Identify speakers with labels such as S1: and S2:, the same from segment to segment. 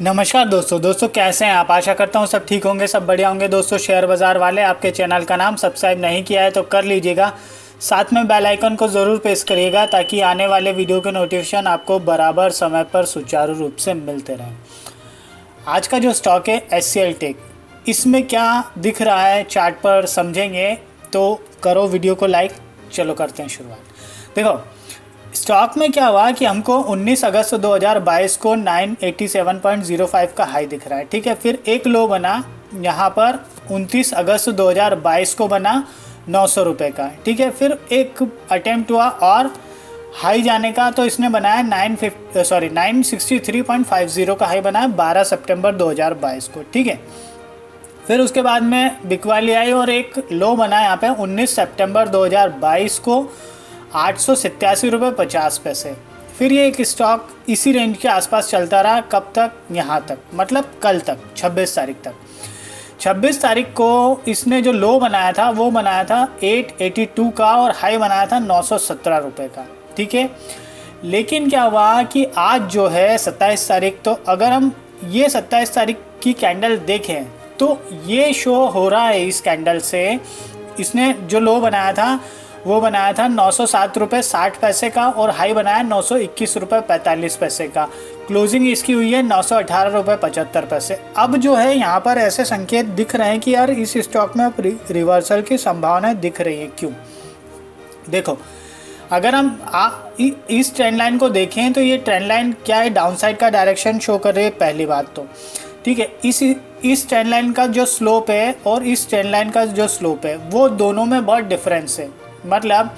S1: नमस्कार दोस्तों कैसे हैं आप। आशा करता हूं सब ठीक होंगे, सब बढ़िया होंगे। दोस्तों शेयर बाज़ार वाले आपके चैनल का नाम सब्सक्राइब नहीं किया है तो कर लीजिएगा, साथ में बेल आइकन को ज़रूर प्रेस करिएगा ताकि आने वाले वीडियो के नोटिफिकेशन आपको बराबर समय पर सुचारू रूप से मिलते रहें। आज का जो स्टॉक है HCL टेक, इसमें क्या दिख रहा है चार्ट पर समझेंगे तो करो वीडियो को लाइक। चलो करते हैं शुरुआत। देखो स्टॉक में क्या हुआ कि हमको 19 अगस्त 2022 को 987.05 का हाई दिख रहा है, ठीक है। फिर एक लो बना यहाँ पर 29 अगस्त 2022 को बना 900 रुपये का, ठीक है। फिर एक अटेम्प्ट हुआ और हाई जाने का, तो इसने बनाया 963.50 का हाई बनाया 12 सितंबर 2022 को, ठीक है। फिर उसके बाद में बिकवाली आई और एक लो बना यहाँ पे 19 सितंबर 2022 को 887.50 रुपये। फिर ये एक स्टॉक इसी रेंज के आसपास चलता रहा, कब तक? यहाँ तक, मतलब कल तक, 26 तारीख तक। 26 तारीख को इसने जो लो बनाया था वो बनाया था 882 का और हाई बनाया था 917 रुपये का, ठीक है। लेकिन क्या हुआ कि आज जो है 27 तारीख, तो अगर हम ये 27 तारीख की कैंडल देखें तो ये शो हो रहा है इस कैंडल से, इसने जो लो बनाया था वो बनाया था 907 रुपये 60 पैसे का और हाई बनाया 921 रुपये 45 पैसे का। क्लोजिंग इसकी हुई है 918 रुपये 75 पैसे। अब जो है यहाँ पर ऐसे संकेत दिख रहे हैं कि यार इस स्टॉक में अब रिवर्सल की संभावनाएं दिख रही हैं। क्यों? देखो अगर हम इस ट्रेंड लाइन को देखें तो ये ट्रेंड लाइन क्या है, डाउनसाइड का डायरेक्शन शो कर रही है, पहली बात तो, ठीक है। इस ट्रेंड लाइन का जो स्लोप है और इस ट्रेंड लाइन का जो स्लोप है वो दोनों में बहुत डिफरेंस है, मतलब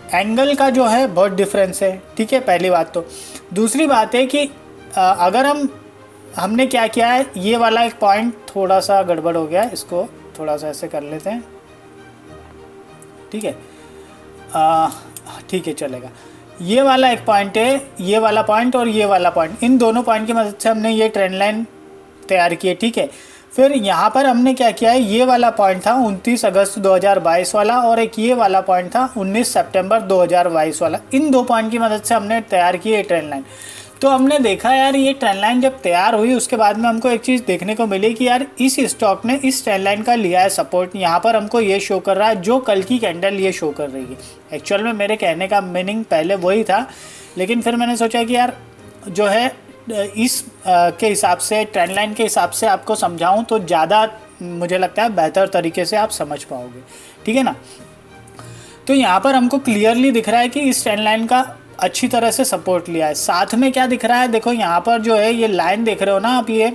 S1: एंगल का जो है बहुत डिफरेंस है, ठीक है, पहली बात तो। दूसरी बात है कि अगर हमने क्या किया है, ये वाला एक पॉइंट थोड़ा सा गड़बड़ हो गया, इसको थोड़ा सा ऐसे कर लेते हैं, ठीक है, ठीक है चलेगा। ये वाला एक पॉइंट है, ये वाला पॉइंट और ये वाला पॉइंट, इन दोनों पॉइंट की मदद से हमने ये ट्रेंड लाइन तैयार की है, ठीक है। फिर यहाँ पर हमने क्या किया है, ये वाला पॉइंट था 29 अगस्त 2022 वाला और एक ये वाला पॉइंट था 19 सितंबर 2022 वाला। इन दो पॉइंट की मदद से हमने तैयार की है ट्रेंड लाइन। तो हमने देखा यार ये ट्रेंड लाइन जब तैयार हुई उसके बाद में हमको एक चीज़ देखने को मिली कि यार इस स्टॉक ने इस ट्रेंड लाइन का लिया है सपोर्ट। यहाँ पर हमको ये शो कर रहा है जो कल की कैंडल ये शो कर रही है। एक्चुअल में मेरे कहने का मीनिंग पहले वही था, लेकिन फिर मैंने सोचा कि यार जो है इस के हिसाब से, ट्रेंड लाइन के हिसाब से आपको समझाऊं तो ज़्यादा मुझे लगता है बेहतर तरीके से आप समझ पाओगे, ठीक है ना। तो यहाँ पर हमको क्लियरली दिख रहा है कि इस ट्रेंड लाइन का अच्छी तरह से सपोर्ट लिया है। साथ में क्या दिख रहा है, देखो यहाँ पर जो है ये लाइन देख रहे हो ना आप, ये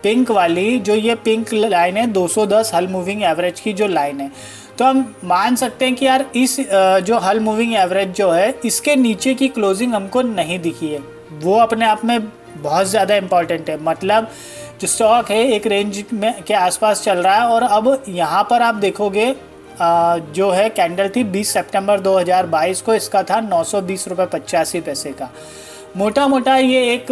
S1: पिंक वाली जो ये पिंक लाइन है 210 हल मूविंग एवरेज की जो लाइन है, तो हम मान सकते हैं कि यार इस जो हल मूविंग एवरेज जो है इसके नीचे की क्लोजिंग हमको नहीं दिखी है। वो अपने आप में बहुत ज़्यादा इम्पॉर्टेंट है, मतलब जो स्टॉक है एक रेंज में के आसपास चल रहा है और अब यहाँ पर आप देखोगे जो है कैंडल थी 20 सितंबर 2022 को, इसका था 920 रुपये 85 पैसे का। मोटा मोटा ये एक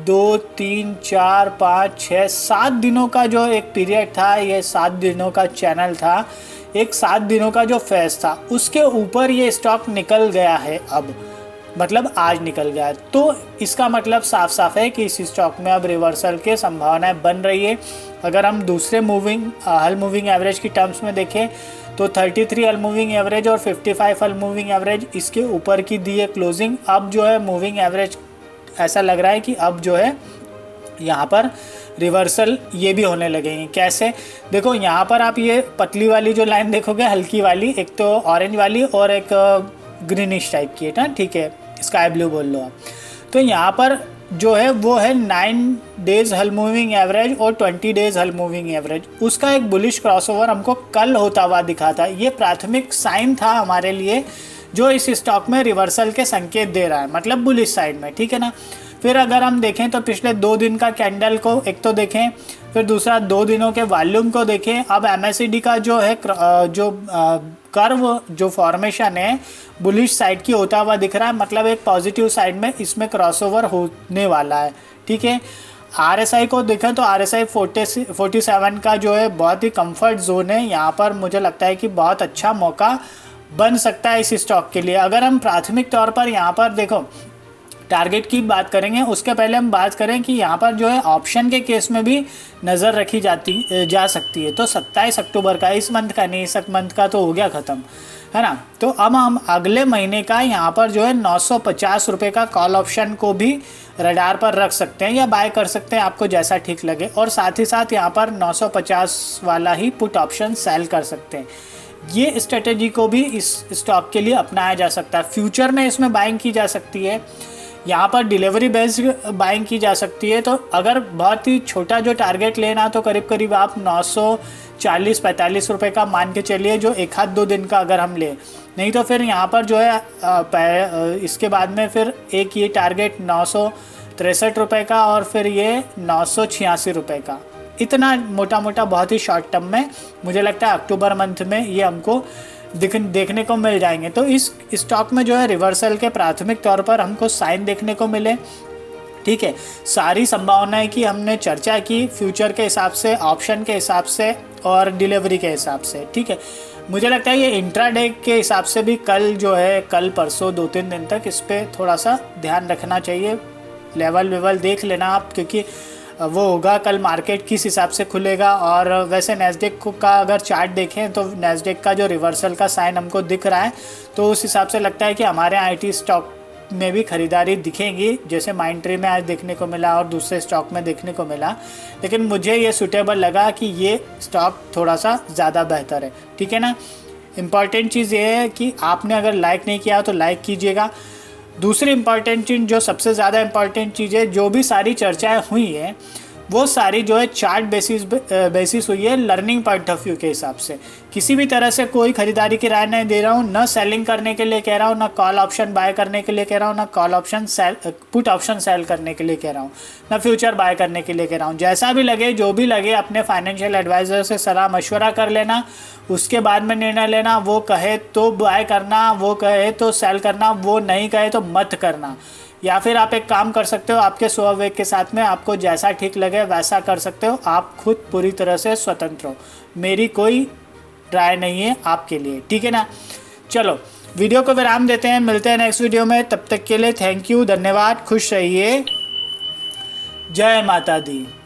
S1: 2 3 4 5 6 7 दिनों का जो एक पीरियड था, ये 7 दिनों का चैनल था, एक 7 दिनों का जो फेज था उसके ऊपर ये स्टॉक निकल गया है अब, मतलब आज निकल गया है। तो इसका मतलब साफ साफ है कि इस स्टॉक में अब रिवर्सल के संभावनाएं बन रही है। अगर हम दूसरे हल मूविंग एवरेज की टर्म्स में देखें तो 33 हल मूविंग एवरेज और 55 हल मूविंग एवरेज इसके ऊपर की दी है क्लोजिंग। अब जो है मूविंग एवरेज ऐसा लग रहा है कि अब जो है यहाँ पर रिवर्सल ये भी होने लगेंगे। कैसे? देखो यहाँ पर आप ये पतली वाली जो लाइन देखोगे, हल्की वाली, एक तो ऑरेंज वाली और एक ग्रीनिश टाइप की है ना, ठीक है, स्काई ब्लू बोल लो आप। तो यहाँ पर जो है वो है 9 डेज हल मूविंग एवरेज और 20 डेज हल मूविंग एवरेज। उसका एक बुलिश क्रॉसओवर हमको कल होता हुआ दिखा था। ये प्राथमिक साइन था हमारे लिए जो इस स्टॉक में रिवर्सल के संकेत दे रहा है, मतलब बुलिश साइड में, ठीक है ना। फिर अगर हम देखें तो पिछले 2 दिन का कैंडल को एक तो देखें, फिर दूसरा 2 दिनों के वॉल्यूम को देखें। अब MACD का जो है कर्व जो फॉर्मेशन है बुलिश साइड की होता हुआ दिख रहा है, मतलब एक पॉजिटिव साइड में इसमें क्रॉसओवर होने वाला है, ठीक है। RSI को देखें तो RSI 47 का जो है बहुत ही कंफर्ट जोन है। यहाँ पर मुझे लगता है कि बहुत अच्छा मौका बन सकता है इस स्टॉक के लिए। अगर हम प्राथमिक तौर पर यहाँ पर देखो टारगेट की बात करेंगे उसके पहले हम बात करें कि यहाँ पर जो है ऑप्शन के केस में भी नज़र रखी जा सकती है। तो 27 अक्टूबर का, इस मंथ का नहीं, इस मंथ का तो हो गया ख़त्म, है ना। तो अब हम अगले महीने का यहाँ पर जो है 950 रुपये का कॉल ऑप्शन को भी रडार पर रख सकते हैं या बाय कर सकते हैं, आपको जैसा ठीक लगे। और साथ ही साथ यहाँ पर 950 वाला ही पुट ऑप्शन सेल कर सकते हैं। ये स्ट्रेटेजी को भी इस स्टॉक के लिए अपनाया जा सकता है। फ्यूचर में इसमें बाइंग की जा सकती है, यहाँ पर डिलीवरी बेस्ड बाइंग की जा सकती है। तो अगर बहुत ही छोटा जो टारगेट लेना तो करीब करीब आप 940-45 रुपये का मान के चलिए, जो एक आध दो दिन का अगर हम ले, नहीं तो फिर यहाँ पर जो है इसके बाद में फिर एक ये टारगेट 963 रुपये का और फिर ये 986 रुपये का, इतना मोटा मोटा बहुत ही शॉर्ट टर्म में मुझे लगता है अक्टूबर मंथ में ये हमको देखने को मिल जाएंगे। तो इस स्टॉक में जो है रिवर्सल के प्राथमिक तौर पर हमको साइन देखने को मिले, ठीक है। सारी संभावनाएं की हमने चर्चा की, फ्यूचर के हिसाब से, ऑप्शन के हिसाब से और डिलीवरी के हिसाब से, ठीक है। मुझे लगता है ये इंट्राडे के हिसाब से भी कल जो है, कल परसों 2-3 दिन तक इस पर थोड़ा सा ध्यान रखना चाहिए। लेवल देख लेना आप, क्योंकि वो होगा कल मार्केट किस हिसाब से खुलेगा। और वैसे नैस्डैक का अगर चार्ट देखें तो नैस्डैक का जो रिवर्सल का साइन हमको दिख रहा है, तो उस हिसाब से लगता है कि हमारे आईटी स्टॉक में भी खरीदारी दिखेगी, जैसे माइंडट्री में आज देखने को मिला और दूसरे स्टॉक में देखने को मिला। लेकिन मुझे ये सूटेबल लगा कि ये स्टॉक थोड़ा सा ज़्यादा बेहतर है, ठीक है ना। इम्पॉर्टेंट चीज़ ये है कि आपने अगर लाइक नहीं किया तो लाइक कीजिएगा। दूसरी इम्पॉर्टेंट चीज़, जो सबसे ज़्यादा इम्पॉर्टेंट चीज़ है, जो भी सारी चर्चाएं हुई हैं वो सारी जो है चार्ट बेसिस हुई है, लर्निंग पॉइंट ऑफ व्यू के हिसाब से। किसी भी तरह से कोई खरीदारी की राय नहीं दे रहा हूँ, न सेलिंग करने के लिए कह रहा हूँ, न कॉल ऑप्शन बाय करने के लिए कह रहा हूँ, न call option put option sell करने के लिए कह रहा हूँ, न फ्यूचर बाय करने के लिए कह रहा हूँ। जैसा भी लगे, जो भी लगे, अपने फाइनेंशियल एडवाइज़र से सलाह मशवरा कर लेना, उसके बाद में निर्णय लेना। वो कहे तो बाय करना, वो कहे तो सेल करना, वो नहीं कहे तो मत करना। या फिर आप एक काम कर सकते हो, आपके स्वविवेक के साथ में आपको जैसा ठीक लगे वैसा कर सकते हो। आप खुद पूरी तरह से स्वतंत्र हो, मेरी कोई राय नहीं है आपके लिए, ठीक है ना। चलो वीडियो को विराम देते हैं, मिलते हैं नेक्स्ट वीडियो में। तब तक के लिए थैंक यू, धन्यवाद, खुश रहिए, जय माता दी।